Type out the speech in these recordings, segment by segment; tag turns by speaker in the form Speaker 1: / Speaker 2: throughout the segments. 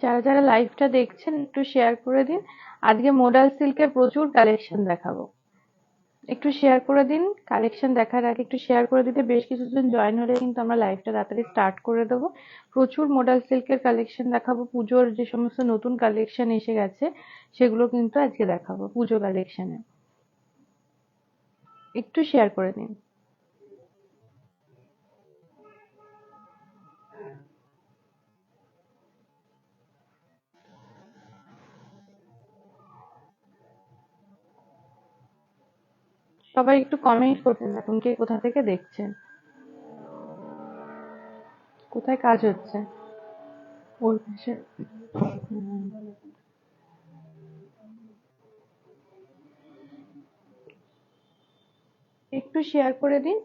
Speaker 1: যারা যারা লাইভটা দেখছেন একটু শেয়ার করে দিন। আজকে মোডাল সিল্কের প্রচুর কালেকশন দেখাবো। একটু শেয়ার করে দিন। কালেকশন দেখার আগে একটু শেয়ার করে দিতে বেশ কিছুজন জয়েন হলে কিন্তু আমরা লাইভটা তাড়াতাড়ি স্টার্ট করে দেবো। প্রচুর মোডাল সিল্কের কালেকশন দেখাবো। পুজোর যে সমস্ত নতুন কালেকশন এসে গেছে সেগুলো কিন্তু আজকে দেখাবো পুজো কালেকশনে। একটু শেয়ার করে দিন। সবাই একটু কমেন্ট করতেন এখন কে কোথা থেকে দেখছেন, কোথায় কাজ হচ্ছে। ওর পাশে একটু শেয়ার করে দিন।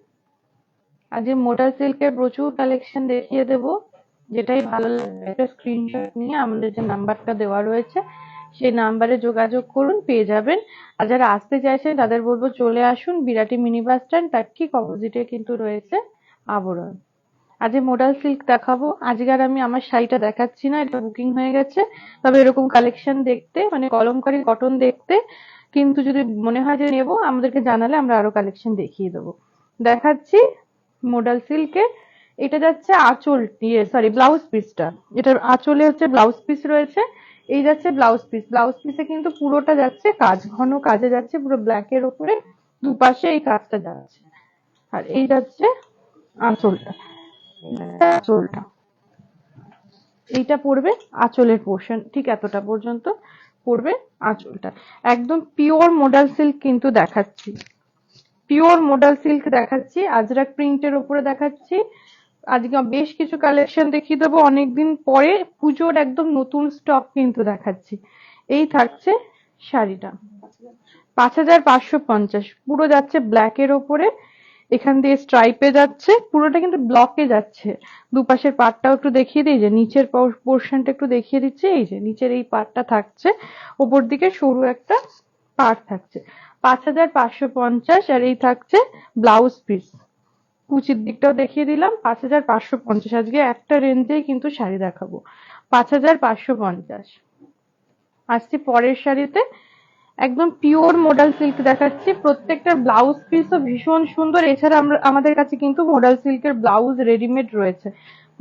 Speaker 1: আজকে মোডাল সিল্কের প্রচুর কালেকশন দেখিয়ে দেবো। যেটাই ভালো লাগবে একটা স্ক্রিনশট নিয়ে আমাদের যে নাম্বারটা দেওয়া রয়েছে সেই নাম্বারে যোগাযোগ করুন, পেয়ে যাবেন। আর যারা আসতে চাইছেন তাদের বলবো চলে আসুন, বিরাটি মিনি বাস স্ট্যান্ড তার ঠিক অপোজিটে কিন্তু রয়েছে আবরণ। আজকে মোডাল সিল্ক দেখাবো। আজকে আর আমি আমার শাড়িটা দেখাচ্ছি না, এটা বুকিং হয়ে গেছে। তবে এরকম কালেকশন দেখতে মানে কলমকারী কটন দেখতে কিন্তু যদি মনে হয় যে নেবো আমাদেরকে জানালে আমরা আরো কালেকশন দেখিয়ে দেবো। দেখাচ্ছি মোডাল সিল্কে। এটা যাচ্ছে আঁচল দিয়ে সরি ব্লাউজ পিসটা, এটার আঁচলে হচ্ছে ব্লাউজ পিস রয়েছে। এই যাচ্ছে ব্লাউজ পিস, ব্লাউজ পিসে কিন্তু পুরোটা যাচ্ছে কাজ, ঘন কাজে যাচ্ছে পুরো ব্ল্যাকের ওপরে দুপাশে এই কাজটা যাচ্ছে। আর এই যাচ্ছে আঁচলটা, আঁচলটা এইটা পড়বে আঁচলের পোর্শন ঠিক এতটা পর্যন্ত পড়বে আঁচলটা। একদম পিওর মোডাল সিল্ক কিন্তু দেখাচ্ছি, পিওর মোডাল সিল্ক দেখাচ্ছি, আজরাক প্রিন্টের উপরে দেখাচ্ছি। আজকে বেশ কিছু কালেকশন দেখিয়ে দেবো অনেকদিন পরে, পুজোর একদম নতুন স্টক কিন্তু দেখাচ্ছি। এই থাকছে শাড়িটা 5550, পুরো যাচ্ছে ব্ল্যাকের ওপরে, এখান দিয়ে স্ট্রাইপে যাচ্ছে, পুরোটা কিন্তু ব্লকে যাচ্ছে। দুপাশের পাটটাও একটু দেখিয়ে দিই, যে নিচের পোর্শনটা একটু দেখিয়ে দিচ্ছে। এই যে নিচের এই পাটটা থাকছে, ওপর দিকে সরু একটা পাট থাকছে 5550। আর এই থাকছে ব্লাউজ পিস, কুচির দিকটাও দেখিয়ে দিলাম 5550। আজকে একটা রেঞ্জেই কিন্তু শাড়ি দেখাবো 5550। আসছি পরের শাড়িতে, একদম পিওর মোডাল সিল্ক দেখাচ্ছি। প্রত্যেকটা ব্লাউজ পিসও ভীষণ সুন্দর। এছাড়া আমরা আমাদের কাছে কিন্তু মোডাল সিল্কের ব্লাউজ রেডিমেড রয়েছে,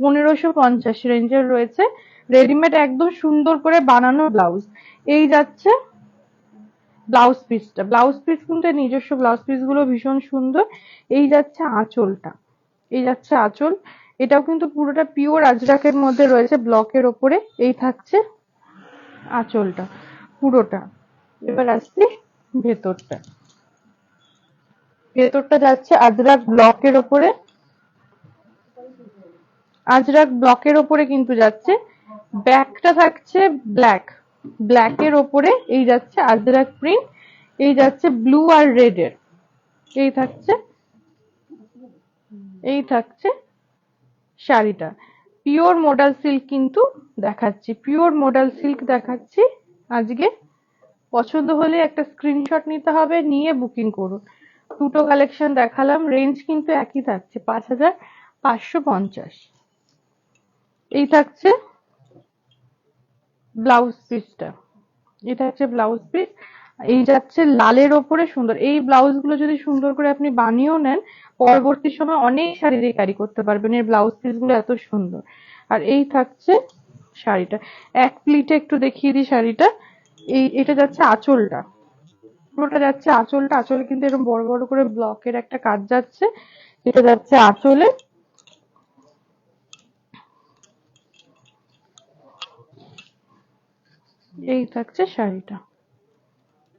Speaker 1: 1550 রেঞ্জের রয়েছে রেডিমেড, একদম সুন্দর করে বানানো ব্লাউজ। এই যাচ্ছে ব্লাউজ পিসটা, ব্লাউজ পিস কিন্তু নিজস্ব ব্লাউজ পিস গুলো ভীষণ সুন্দর। এই যাচ্ছে আঁচলটা, এই যাচ্ছে আঁচল, এটাও কিন্তু পুরোটা পিওর আজরাকের মধ্যে রয়েছে ব্লকের ওপরে। এই থাকছে আঁচলটা পুরোটা। এবার আসছি ভেতরটা, ভেতরটা যাচ্ছে আজরাক ব্লকের ওপরে, আজরাক ব্লকের ওপরে কিন্তু যাচ্ছে। ব্যাকটা থাকছে ব্ল্যাক, ব্ল্যাকের ওপরে এই যাচ্ছে আজরাক প্রিন্ট। এই যাচ্ছে ব্লু আর রেড এর। এই থাকছে, এই থাকছে শাড়িটা। পিওর মোডাল সিল্ক কিন্তু দেখাচ্ছি, পিওর মোডাল সিল্ক দেখাচ্ছি আজকে। পছন্দ হলে একটা স্ক্রিনশট নিতে হবে, নিয়ে বুকিং করুন। দুটো কালেকশন দেখালাম, রেঞ্জ কিন্তু একই থাকছে 5550। এই থাকছে ব্লাউজ পিসটা, এটা হচ্ছে ব্লাউজ পিস। এই যাচ্ছে লালের ওপরে সুন্দর, এই ব্লাউজ গুলো যদি সুন্দর করে আপনি বানিয়েও নেন পরবর্তী সময় অনেক শাড়ি দিয়ে ক্যারি করতে পারবেন, এর ব্লাউজ পিস গুলো এত সুন্দর। আর এই থাকছে শাড়িটা, এক প্লিটে একটু দেখিয়ে দিই শাড়িটা। এই এটা যাচ্ছে আঁচলটা, পুরোটা যাচ্ছে আঁচলটা, আঁচলে কিন্তু এরকম বড় বড় করে ব্লকের একটা কাজ যাচ্ছে। এটা যাচ্ছে আঁচলে। এই থাকছে শাড়িটা,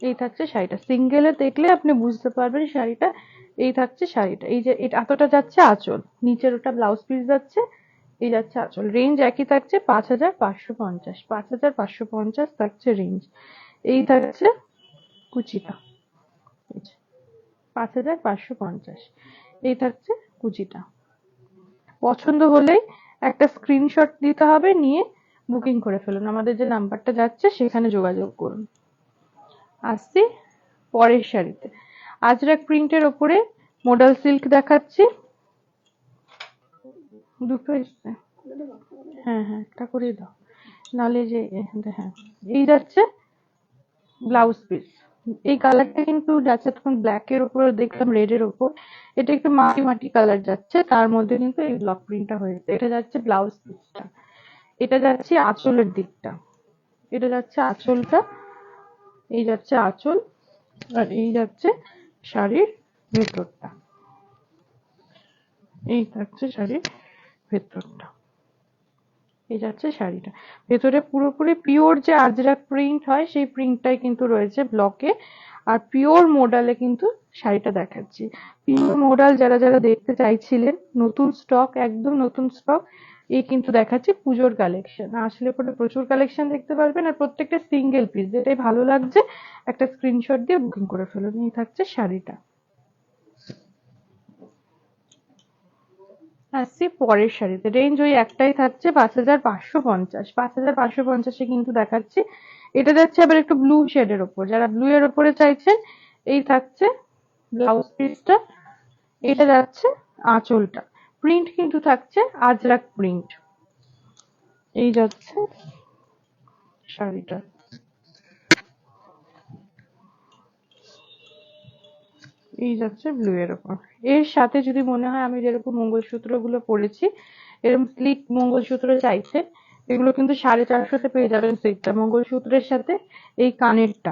Speaker 1: এই থাকছে শাড়িটা, সিঙ্গেলে দেখলে আপনি বুঝতে পারবেন শাড়িটা। এই থাকছে শাড়িটা, এই যে এটা এতটা যাচ্ছে আঁচল, নিচের ওটা ব্লাউজ পিস যাচ্ছে, এই যাচ্ছে আঁচল। রেঞ্জ একই থাকছে 5550, 5550 থাকছে রেঞ্জ। এই থাকছে কুচিটা, 5550। এই থাকছে কুচিটা। পছন্দ হলেই একটা স্ক্রিনশট দিতে হবে, নিয়ে বুকিং করে ফেলুন, আমাদের যে নাম্বারটা যাচ্ছে সেখানে যোগাযোগ করুন। আসছি পরের শাড়িতে, আজরাক প্রিন্টের ওপরে মোডাল সিল্ক দেখাচ্ছি। দুটো এসছে। হ্যাঁ হ্যাঁ, একটা করে দাও, নাহলে যে হ্যাঁ। এই যাচ্ছে ব্লাউজ পিস। এই কালারটা কিন্তু যাচ্ছে তখন ব্ল্যাক এর উপর, দেখলাম রেড এর উপর, এটা একটু মাটি মাটি কালার যাচ্ছে, তার মধ্যে কিন্তু এই ব্লক প্রিন্টটা হয়েছে। এটা যাচ্ছে ব্লাউজ পিসটা, এটা যাচ্ছে আঁচলের দিকটা, এটা যাচ্ছে আঁচলটা, এই যাচ্ছে আঁচল, আর এই যাচ্ছে শাড়ির ভেতরটা, এই থাকছে শাড়ির ভেতরটা, এই যাচ্ছে শাড়িটা। ভেতরে পুরোপুরি পিওর যে আজরাক প্রিন্ট হয় সেই প্রিন্টটাই কিন্তু রয়েছে ব্লকে, আর পিওর মোডালে কিন্তু শাড়িটা দেখাচ্ছি। পিওর মোডাল যারা যারা দেখতে চাইছিলেন, নতুন স্টক, একদম নতুন স্টক, এই কিন্তু দেখাচ্ছি পুজোর কালেকশন। আসলে পরে প্রচুর কালেকশন দেখতে পারবেন, আর প্রত্যেকটা সিঙ্গেল পিস, যেটাই ভালো লাগছে একটা স্ক্রিনশট দিয়ে বুকিং করে ফেলুন। এই থাকছে শাড়িটা। আসছি পরের শাড়িতে। রেঞ্জ ওই একটাই থাকছে 5550। 5550-এ কিন্তু দেখাচ্ছি। এটা যাচ্ছে আবার একটু ব্লু শেডের ওপর, যারা ব্লু এর ওপরে চাইছেন, এই থাকছে ব্লাউজ পিসটা, এটা যাচ্ছে আঁচলটা। প্রিন্ট কিন্তু থাকছে আজরাক প্রিন্ট। এই যাচ্ছে শাড়িটা, এই যাচ্ছে ব্লু এর ওপর। এর সাথে যদি মনে হয় আমি যেরকম মঙ্গলসূত্র গুলো পরেছি, এরকম স্লিক মঙ্গলসূত্র চাইছেন, এগুলো কিন্তু 450-তে পেয়ে যাবেন সেটটা, মঙ্গলসূত্রের সাথে এই কানেরটা।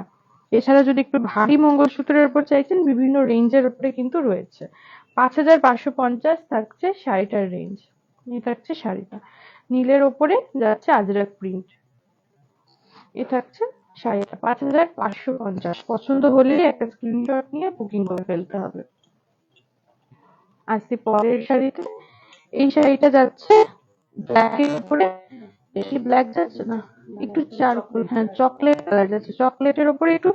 Speaker 1: এছাড়া যদি একটু ভারী মঙ্গলসূত্রের উপর চাইছেন, বিভিন্ন রেঞ্জের উপরে কিন্তু রয়েছে। 5550 থাকছে শাড়িটার রেঞ্জ। এই থাকছে শাড়িটা, নীলের ওপরে যাচ্ছে আজরাক প্রিন্ট। এ থাকছে শাড়িটা 5550। পছন্দ হলে একটা স্ক্রিনশট নিয়ে বুকিং করে ফেলতে হবে। আসছি পরের শাড়িতে। এই শাড়িটা যাচ্ছে ব্ল্যাক এর উপরে, বেশি ব্ল্যাক যাচ্ছে না, একটু চারকোল, হ্যাঁ চকলেট কালার যাচ্ছে, চকলেটের উপরে একটু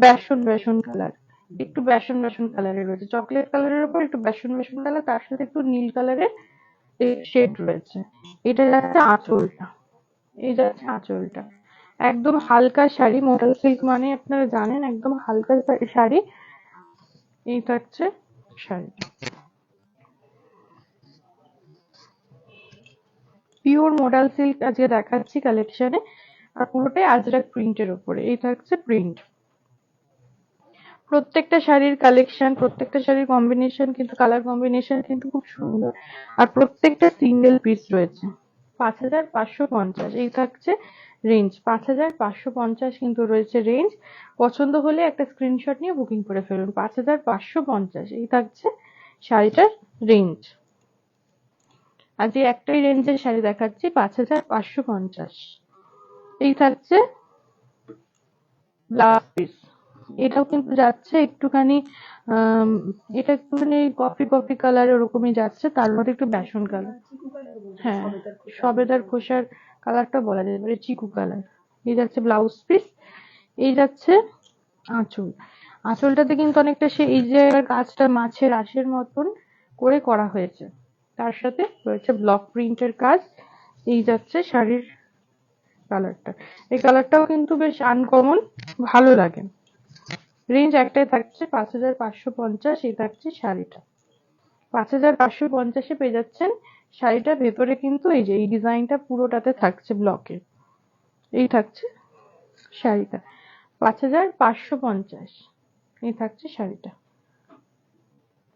Speaker 1: বেসন বেসন কালার, একটু বেসন বেসন কালারের রয়েছে, চকলেট কালারের উপর একটু বেসন বেসন কালার, তার সাথে একটু নীল কালারের শেড রয়েছে। এটা যাচ্ছে আঁচলটা, এই যাচ্ছে আঁচলটা। একদম হালকা শাড়ি, মোটাল সিল্ক মানে আপনারা জানেন একদম হালকা শাড়ি। এই থাকছে শাড়ি, পিওর মোডাল সিল্ক আজকে দেখাচ্ছি কালেকশনে, আর পুরোটাই আজরাক প্রিন্টের উপরে। এই থাকছে প্রিন্ট। প্রত্যেকটা শাড়ির কালেকশন, প্রত্যেকটা শাড়ির কম্বিনেশন কিন্তু, কালার কম্বিনেশন কিন্তু খুব সুন্দর, আর প্রত্যেকটা সিঙ্গেল পিস রয়েছে। 5550 এই থাকছে রেঞ্জ, 5550 কিন্তু রয়েছে রেঞ্জ। পছন্দ হলে একটা স্ক্রিনশট নিয়ে বুকিং করে ফেলুন। 5550 এই থাকছে শাড়িটার রেঞ্জ। আজকে একটাই রেঞ্জের শাড়ি দেখাচ্ছি, 5550। এই থাকছে ব্লাউজ পিস। এটাও কিন্তু যাচ্ছে একটুখানি এটা একটুখানি কফি কফি কালার ওরকমই যাচ্ছে, তার মধ্যে একটু বেসন কালার, হ্যাঁ সবেদার খোসার কালারটা বলা যেতে পারে, চিকু কালার। এই যাচ্ছে ব্লাউজ পিস, এই যাচ্ছে আঁচল। আঁচলটাতে কিন্তু অনেকটা সে এই যে কাজটা মাছের আঁশের মতন করে করা হয়েছে, তার সাথে রয়েছে ব্লক প্রিন্টের কাজ। এই যাচ্ছে শাড়ির কালারটা, এই কালারটাও কিন্তু বেশ আনকমন, ভালো লাগে। রেঞ্জ একটাই থাকছে 5550। এই থাকছে শাড়িটা 5550-এ পেয়ে যাচ্ছেন শাড়িটা। ভেতরে কিন্তু এই যে এই ডিজাইনটা পুরোটাতে থাকছে ব্লকের। এই থাকছে শাড়িটা 5550। এই থাকছে শাড়িটা।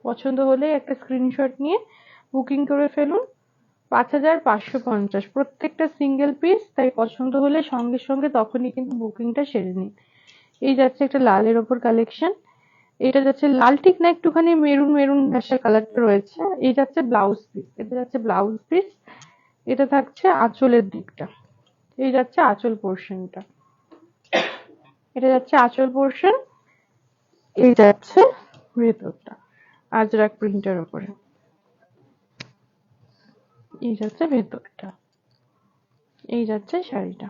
Speaker 1: পছন্দ হলে একটা স্ক্রিনশট নিয়ে বুকিং করে ফেলুন। 5550 প্রত্যেকটা সিঙ্গেল পিস, তাই পছন্দ হলে সঙ্গে সঙ্গে তখনই কিন্তু বুকিংটা সেরে নিন। এই যাচ্ছে একটা লালের ওপর কালেকশন, এটা যাচ্ছে লাল ঠিক না, একটুখানি মেরুন মেরুন ঘাসের কালারটা রয়েছে। এই যাচ্ছে ব্লাউজ পিস, এটা যাচ্ছে ব্লাউজ পিস, এটা থাকছে আঁচলের দিকটা, এই যাচ্ছে আঁচল পোর্শনটা, এটা যাচ্ছে আঁচল পোর্শন, এই যাচ্ছে ভেতরটা আজরাক প্রিন্টের উপরে, এই যাচ্ছে ভেতরটা, এই যাচ্ছে শাড়িটা।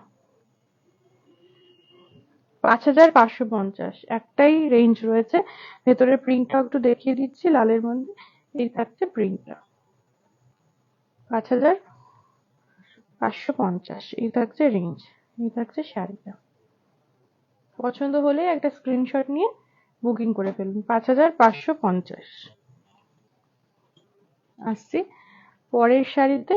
Speaker 1: 5550 একটাই রেঞ্জ রয়েছে। ভেতরের প্রিন্টটাও একটু দেখিয়ে দিচ্ছি লালের মধ্যে, এই থাকছে প্রিন্টটা 5550। এই থাকছে রেঞ্জ, এই থাকছে শাড়িটা। পছন্দ হলে একটা স্ক্রিনশট নিয়ে বুকিং করে ফেলুন। 5550। আসছি পরের শাড়িতে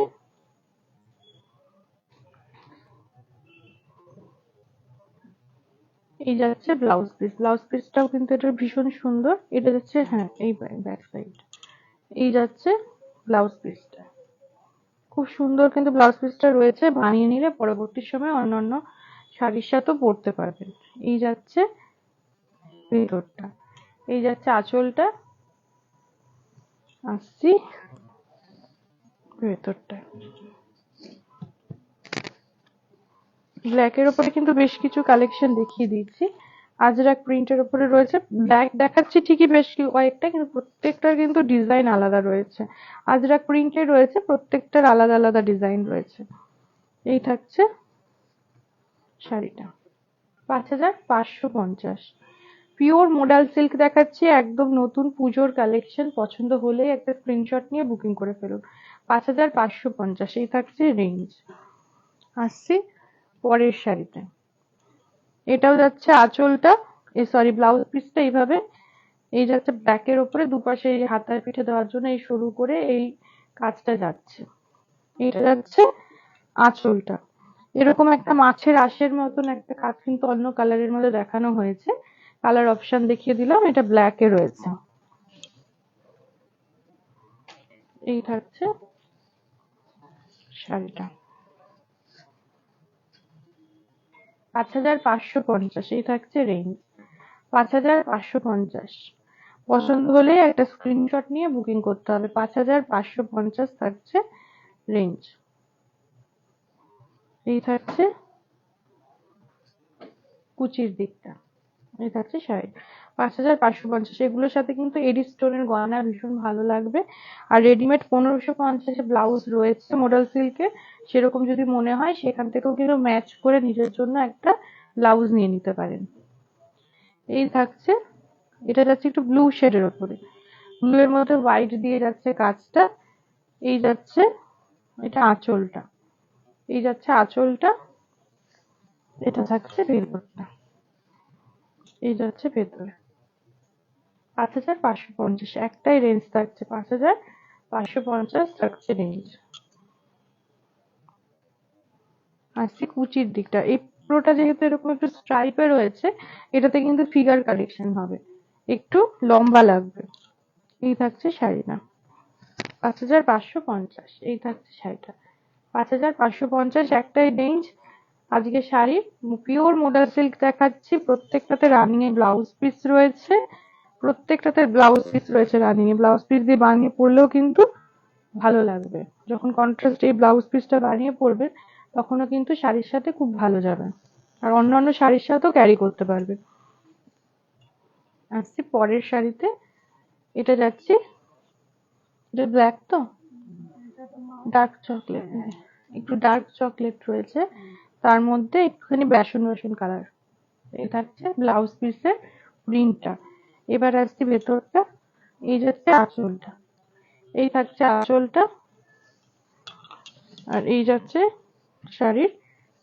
Speaker 1: এই যাচ্ছে ব্লাউজ পিস। ব্লাউজ পিসটাও কিন্তু এটা ভীষণ সুন্দর। এটা যাচ্ছে, হ্যাঁ, এই ব্যাক সাইড। এই যাচ্ছে ব্লাউজ পিসটা, খুব সুন্দর কিন্তু ব্লাউজ পিসটা রয়েছে। বানিয়ে নিলে পরবর্তী সময় অন্যান্য শাড়ির সাথেও পরতে পারবেন। এই যাচ্ছে ভেতরটা, এই যাচ্ছে আঁচলটা। আসছি ভেতরটা, ব্ল্যাকের ওপরে কিন্তু বেশ কিছু কালেকশন দেখিয়ে দিচ্ছি। আজরাক প্রিন্টের ওপরে রয়েছে। ব্ল্যাক দেখাচ্ছি ঠিকই বেশ কয়েকটা, কিন্তু প্রত্যেকটার কিন্তু ডিজাইন আলাদা রয়েছে। আজরাক প্রিন্টের রয়েছে, প্রত্যেকটার আলাদা আলাদা ডিজাইন রয়েছে। এই থাকছে শাড়িটা, 5,550। পিওর মোডাল সিল্ক দেখাচ্ছি, একদম নতুন পুজোর কালেকশন। পছন্দ হলে একটা স্ক্রিনশট নিয়ে বুকিং করে ফেলুন। 5,550 এই থাকছে রেঞ্জ। আসছি পরের শাড়িতে। এটাও যাচ্ছে আঁচলটা, সরি ব্লাউজ পিসটা এইভাবে। এই যাচ্ছে ব্ল্যাকের ওপরে, দুপাশে এই হাতার পিঠে দেওয়ার জন্য এই সরু করে এই কাজটা যাচ্ছে। এটা যাচ্ছে আঁচলটা। এরকম একটা মাছের আঁশের মতন একটা কাজ কিন্তু অন্য কালারের মধ্যে দেখানো হয়েছে। কালার অপশন দেখিয়ে দিলাম, এটা ব্ল্যাকে রয়েছে। এই থাকছে শাড়িটা, 5,550 এই থাকছে রেঞ্জ। 5,550 পছন্দ হলে একটা স্ক্রিনশট নিয়ে বুকিং করতে হবে। 5,550 থাকছে রেঞ্জ। এই থাকছে কুচির দিকটা, এই থাকছে শাড়ি। 5,550 এগুলোর সাথে কিন্তু এডি স্টোনের গয়না ভীষণ ভালো লাগবে। আর রেডিমেড 1,550 ব্লাউজ রয়েছে মডেল সিল্কে। সেরকম যদি মনে হয় সেখান থেকেও কিন্তু ম্যাচ করে নিজের জন্য একটা ব্লাউজ নিয়ে নিতে পারেন। এই থাকছে, এটা যাচ্ছে একটু ব্লু শেডের ওপরে, ব্লু এর মধ্যে হোয়াইট দিয়ে যাচ্ছে কাজটা। এই যাচ্ছে, এটা আঁচলটা। এই যাচ্ছে আঁচলটা, এটা থাকছে ভেতরটা। এই যাচ্ছে ভেতরে। 5,550 একটাই রেঞ্জ থাকছে, 5,550 থাকছে রেঞ্জ। আসছি কুচির দিকটা। এই পুরোটা যেহেতু এরকম একটু স্ট্রাইপে রয়েছে, এটাতে কিন্তু ফিগার কালেকশন হবে, একটু লম্বা লাগবে। এই থাকছে শাড়িটা, 5,550 এই থাকছে শাড়িটা। 5,550 একটাই রেঞ্জ। আজকে শাড়ি পিওর মোডাল সিল্ক দেখাচ্ছি, প্রত্যেকটাতে রানিং এ ব্লাউজ পিস রয়েছে। প্রত্যেকটাতে ব্লাউজ পিস রয়েছে রানিং এ। ব্লাউজ পিস দিয়ে বানিয়ে পরলেও কিন্তু ভালো লাগবে। যখন কন্ট্রাস্ট এই ব্লাউজ পিসটা বানিয়ে পরবে, তখনও কিন্তু শাড়ির সাথে খুব ভালো যাবে। আর অন্যান্য শাড়ির সাথেও ক্যারি করতে পারবে। আসছি পরের শাড়িতে। এটা যাচ্ছি, এটা ব্ল্যাক তো ডার্ক চকলেট, একটু ডার্ক চকলেট রয়েছে, তার মধ্যে একটুখানি বেসন বেসন কালার। এই থাকছে ব্লাউজ পিসের প্রিন্টটা। এবার আসছি ভেতরটা। এই যাচ্ছে আঁচলটা, এই থাকছে আঁচলটা। আর এই যাচ্ছে শাড়ির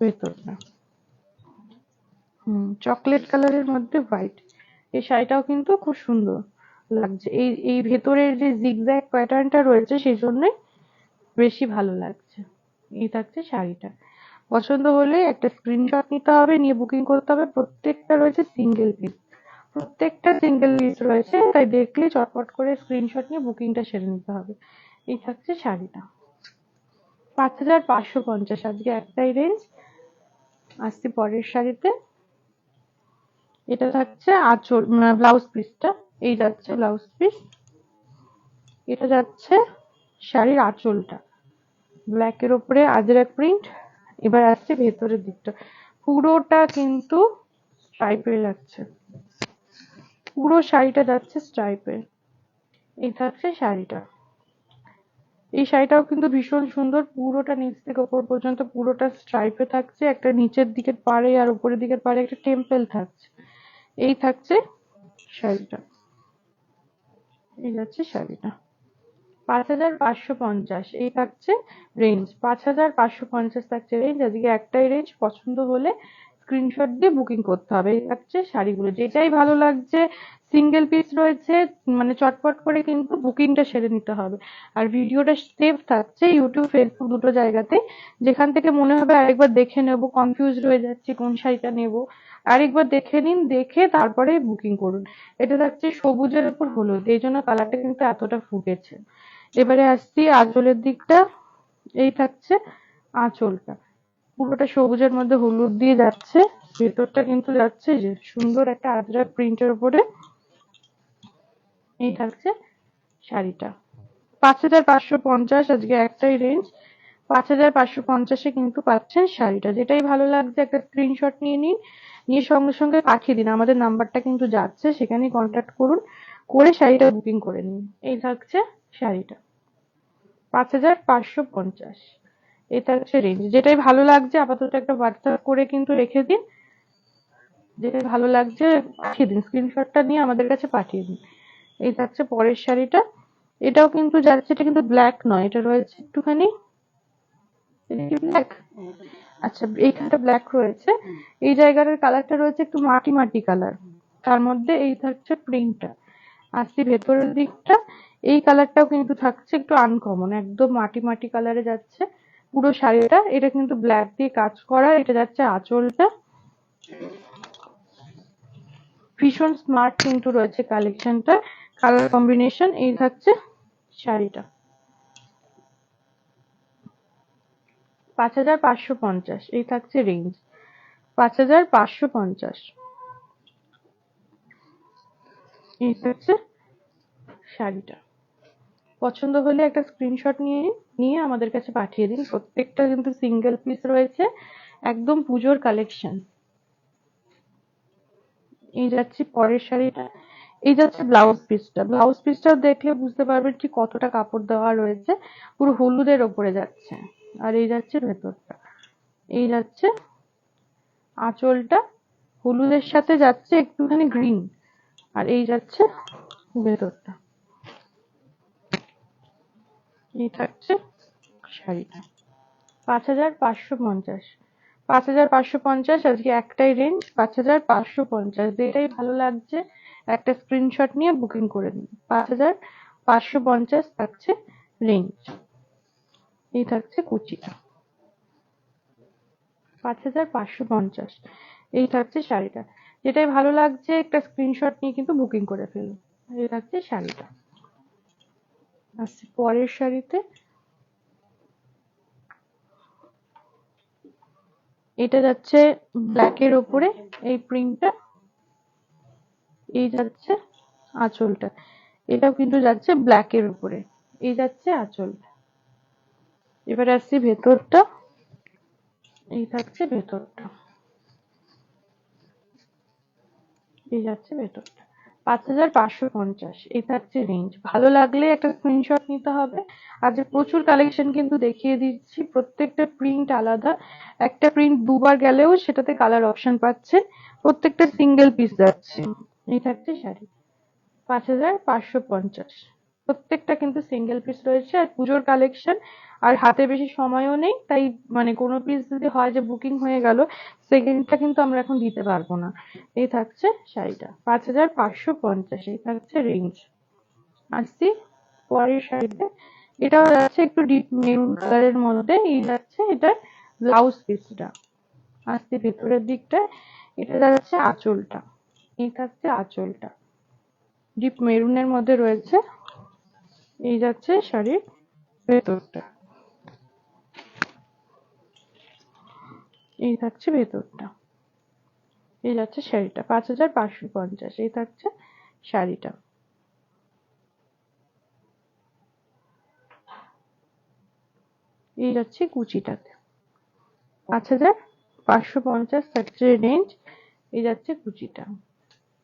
Speaker 1: ভেতরটা, চকলেট কালারের মধ্যে হোয়াইট। এই শাড়িটাও কিন্তু খুব সুন্দর লাগছে। এই এই ভেতরের যে জিগজ্যাগ প্যাটার্নটা রয়েছে সেই জন্যই বেশি ভালো লাগছে। এই থাকছে শাড়িটা। পছন্দ হলে একটা স্ক্রিনশট নিতে হবে, নিয়ে বুকিং করতে হবে। প্রত্যেকটা রয়েছে সিঙ্গেল পিস, প্রত্যেকটা সিঙ্গেল পিস রয়েছে, তাই দেখলে চটপট করে স্ক্রিনশট নিয়ে বুকিংটা সেরে নিতে হবে। এই থাকছে শাড়িটা, 5,550 আজকে একটাই রেঞ্জ। আসছি পরের শাড়িতে। এটা থাকছে আঁচল, ব্লাউজ পিসটা। এই যাচ্ছে ব্লাউজ পিস, এটা যাচ্ছে শাড়ির আঁচলটা, ব্ল্যাকের ওপরে আজরাক প্রিন্ট। এবার আসছে ভেতরের দিকটা, পুরোটা কিন্তু স্ট্রাইপের যাচ্ছে, পুরো শাড়িটা যাচ্ছে স্ট্রাইপের। এই থাকছে শাড়িটা। এই শাড়িটাও কিন্তু ভীষণ সুন্দর, পুরোটা নিচ থেকে ওপর পর্যন্ত পুরোটা স্ট্রাইপে থাকছে। একটা নিচের দিকের পাড়ে আর উপরের দিকের পাড়ে একটা টেম্পল থাকছে। এই থাকছে শাড়িটা, এই যাচ্ছে শাড়িটা। 5,550 এই থাকছে রেঞ্জ। 5,550 থাকছে রেঞ্জ। আজকে একটাই রেঞ্জ। পছন্দ হলে স্ক্রিনশট দিয়ে বুকিং করতে হবে। এই থাকছে শাড়িগুলো, যেটাই ভালো লাগছে সিঙ্গেল পিস রয়েছে, মানে চটপট করে কিন্তু বুকিংটা সেরে নিতে হবে। আর ভিডিওটা সেভ থাকছে ইউটিউব ফেসবুক দুটো জায়গাতে, যেখান থেকে মনে হবে আরেকবার দেখে নেব, কনফিউজড হয়ে যাচ্ছি কোন শাড়িটা নেব, আরেকবার দেখে নিন, দেখে তারপরে বুকিং করুন। এটা থাকছে সবুজের উপর হলুদ, এই জন্য কালারটা কিন্তু এতটা ফুটেছে। এবারে আসছি আঁচলের দিকটা। এই থাকছে আঁচলটা, পুরোটা সবুজের মধ্যে হলুদ দিয়ে যাচ্ছে। ভেতরটা কিন্তু যাচ্ছে যে সুন্দর একটা আজরাক প্রিন্টের উপরে। এই থাকছে শাড়িটা, 5,550। আজকে একটাই রেঞ্জ, 5,550-এ কিন্তু পাচ্ছেন শাড়িটা। যেটাই ভালো লাগছে একটা স্ক্রিনশট নিয়ে নিন, নিয়ে সঙ্গে সঙ্গে পাঠিয়ে দিন। আমাদের নাম্বারটা কিন্তু যাচ্ছে, সেখানেই কন্ট্যাক্ট করুন, করে শাড়িটা বুকিং করে নিন। এই থাকছে শাড়িটা, 5,550। এটা হচ্ছে রেঞ্জ। যেটাই ভালো লাগছে আপাতত একটা হোয়াটসঅ্যাপ করে কিন্তু রেখে দিন, যেটাই ভালো লাগছে পাঠিয়ে দিন, স্ক্রিনশটটা নিয়ে আমাদের কাছে পাঠিয়ে দিন। এই থাকছে পরের শাড়িটা, এটাও কিন্তু যাচ্ছে, এটা কিন্তু ব্ল্যাক নয়, এটা রয়েছে একটুখানি, এটা কি ব্ল্যাক? আচ্ছা, এইখানটা ব্ল্যাক রয়েছে, এই জায়গাটার কালারটা রয়েছে একটু মাটি মাটি কালার, তার মধ্যে এই থাকছে প্রিন্টটা। আসছি ভেতরের দিকটা, এই কালারটাও কিন্তু থাকছে একটু আনকমন, একদম মাটি মাটি কালারে যাচ্ছে পুরো শাড়িটা। এটা কিন্তু ব্ল্যাক দিয়ে কাজ করা। এটা যাচ্ছে আঁচলটা, ভীষণ স্মার্ট কিন্তু রয়েছে কালেকশনটা, কালার কম্বিনেশন। এই থাকছে শাড়িটা, 5,550। এই থাকছে রেঞ্জ, 5,550। এই হচ্ছে শাড়িটা। পছন্দ হলে একটা স্ক্রিনশট নিয়ে নিয়ে আমাদের কাছে পাঠিয়ে দিন। প্রত্যেকটা কিন্তু সিঙ্গেল পিস রয়েছে, একদম পুজোর কালেকশন। এই যাচ্ছি পরের শাড়িটা। এই যাচ্ছে ব্লাউজ পিসটা, ব্লাউজ পিসটা দেখলে বুঝতে পারবেন ঠিক কতটা কাপড় দেওয়া রয়েছে, পুরো হলুদের ওপরে যাচ্ছে। আর এই যাচ্ছে ভেতরটা, এই যাচ্ছে আঁচলটা, হলুদের সাথে যাচ্ছে একটুখানি গ্রিন। আর এই যাচ্ছে ভেতরটা। এই থাকছে শাড়িটা, 5,550। 5,550 আজকে একটাই রেঞ্জ, 5,550। যেটাই ভালো লাগছে একটা স্ক্রিনশট নিয়ে বুকিং করে নিন। 5,550 থাকছে রেঞ্জ। এই থাকছে কুচিটা, 5,550। এই থাকছে শাড়িটা। যেটাই ভালো লাগছে একটা স্ক্রিনশট নিয়ে কিন্তু বুকিং করে ফেলুন। এই থাকছে শাড়িটা। আসছি পরের শাড়িতে। এটা যাচ্ছে ব্ল্যাকের ওপরে এই প্রিন্টটা। এই যাচ্ছে আঁচলটা, এটাও কিন্তু যাচ্ছে ব্ল্যাকের উপরে। এই যাচ্ছে আঁচলটা। এবার আসছি ভেতরটা। এই থাকছে ভেতরটা, এই যাচ্ছে ভেতরটা, 5,550। এই থাকছে রেঞ্জ। ভালো লাগলে একটা স্ক্রিনশট নিতে হবে। আর যে প্রচুর কালেকশন কিন্তু দেখিয়ে দিচ্ছি, প্রত্যেকটা প্রিন্ট আলাদা, একটা প্রিন্ট দুবার গেলেও সেটাতে কালার অপশন পাচ্ছেন। প্রত্যেকটা সিঙ্গেল পিস যাচ্ছে। এই থাকছে শাড়ি, 5,550। প্রত্যেকটা কিন্তু সিঙ্গেল পিস রয়েছে, আর পুজোর কালেকশন, আর হাতে বেশি সময়ও নেই, তাই মানে কোনো পিস যদি হয় যে বুকিং হয়ে গেল, সেকেন্ডটা কিন্তু আমরা এখন দিতে পারবো না। এই থাকছে শাড়িটা, 5,550। এই থাকছে রেঞ্জ। আসছি পরের শাড়িতে। এটাও যাচ্ছে একটু ডিপ মেরুন কালারের মধ্যে। এই যাচ্ছে এটা ব্লাউজ পিসটা। আসছি ভেতরের দিকটা। এটা যাচ্ছে আঁচলটা, এই থাকছে আঁচলটা, ডিপ মেরুনের মধ্যে রয়েছে। এই যাচ্ছে শাড়ির ভেতরটা, এই থাকছে ভেতরটা। এই যাচ্ছে শাড়িটা, 5,550। এই থাকছে শাড়িটা। এই যাচ্ছে কুচিটাতে, 5,550 থাকছে রেঞ্জ। এই যাচ্ছে কুচিটা,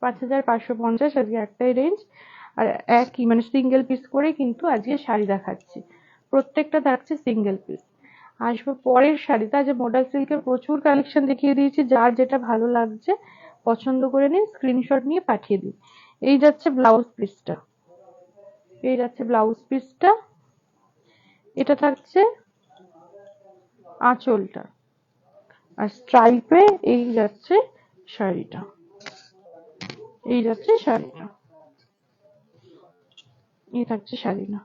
Speaker 1: 5,550। আজকে একটাই রেঞ্জ, আর একই মানে সিঙ্গেল পিস করে কিন্তু আজকে শাড়ি দেখাচ্ছি। প্রত্যেকটা থাকছে সিঙ্গেল পিস। আসবো পরের শাড়িতে। আজ মোডাল সিল্কের প্রচুর কালেকশন দেখিয়ে দিয়েছি, যার যেটা ভালো লাগছে পছন্দ করে নিন, স্ক্রিনশট নিয়ে পাঠিয়ে দিন। এই যাচ্ছে ব্লাউজ পিসটা, এই যাচ্ছে ব্লাউজ পিসটা। এটা থাকছে আঁচলটা, আর স্ট্রাইপে এই যাচ্ছে শাড়িটা। এই যাচ্ছে শাড়িটা, এই থাকছে শাড়িটা।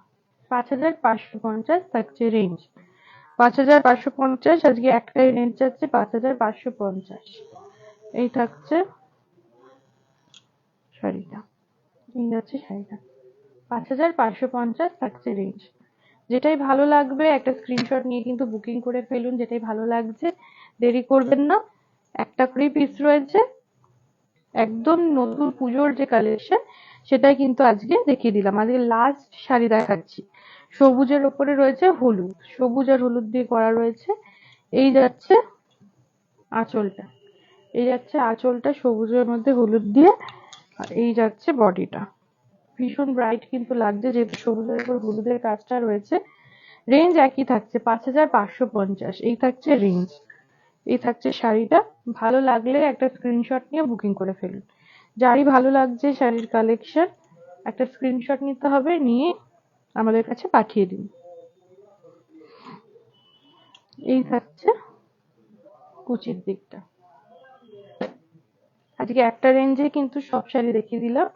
Speaker 1: 5550 থাকছে রেঞ্জ, 5550। আজকে একটাই রেঞ্জ যাচ্ছে 5550। এই থাকছে শাড়িটা, এই যাচ্ছে শাড়িটা, 5550 থাকছে রেঞ্জ। যেটাই ভালো লাগবে একটা স্ক্রিনশট নিয়ে কিন্তু বুকিং করে ফেলুন, যেটাই ভালো লাগছে, দেরি করবেন না। একটা করে পিস রয়েছে, একদম নতুন পুজোর যে কালেকশন সেটাই কিন্তু আজকে দেখিয়ে দিলাম। আজকে লাস্ট শাড়ি দেখাচ্ছি, সবুজের ওপরে রয়েছে হলুদ, সবুজ আর হলুদ দিয়ে করা রয়েছে। এই যাচ্ছে আঁচলটা, এই যাচ্ছে আঁচলটা সবুজের মধ্যে হলুদ দিয়ে, আর এই যাচ্ছে বডিটা। ভীষণ ব্রাইট কিন্তু লাগছে, যেহেতু সবুজের উপর হলুদের কাজটা রয়েছে। রেঞ্জ একই থাকছে 5550, এই থাকছে রেঞ্জ, এই থাকছে শাড়িটা। ভালো লাগলে একটা স্ক্রিনশট নিয়ে বুকিং করে ফেলুন। যারই ভালো লাগছে শাড়ির কালেকশন, একটা স্ক্রিনশট নিতে হবে, নিয়ে আমাদের কাছে পাঠিয়ে দিন। এই থাকছে কুচির দিকটা। আজকে একটা রেঞ্জে কিন্তু সব শাড়ি দেখিয়ে দিলাম।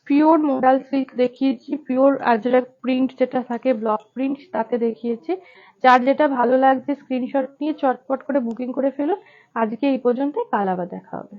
Speaker 1: পিওর মোডাল সিল্ক দেখিয়েছি, পিওর আজরাক প্রিন্ট যেটা থাকে ব্লক প্রিন্ট তাতে দেখিয়েছি। যার যেটা ভালো লাগছে স্ক্রিনশট নিয়ে চটপট করে বুকিং করে ফেলুন। আজকে এই পর্যন্ত, কাল আবার দেখা হবে।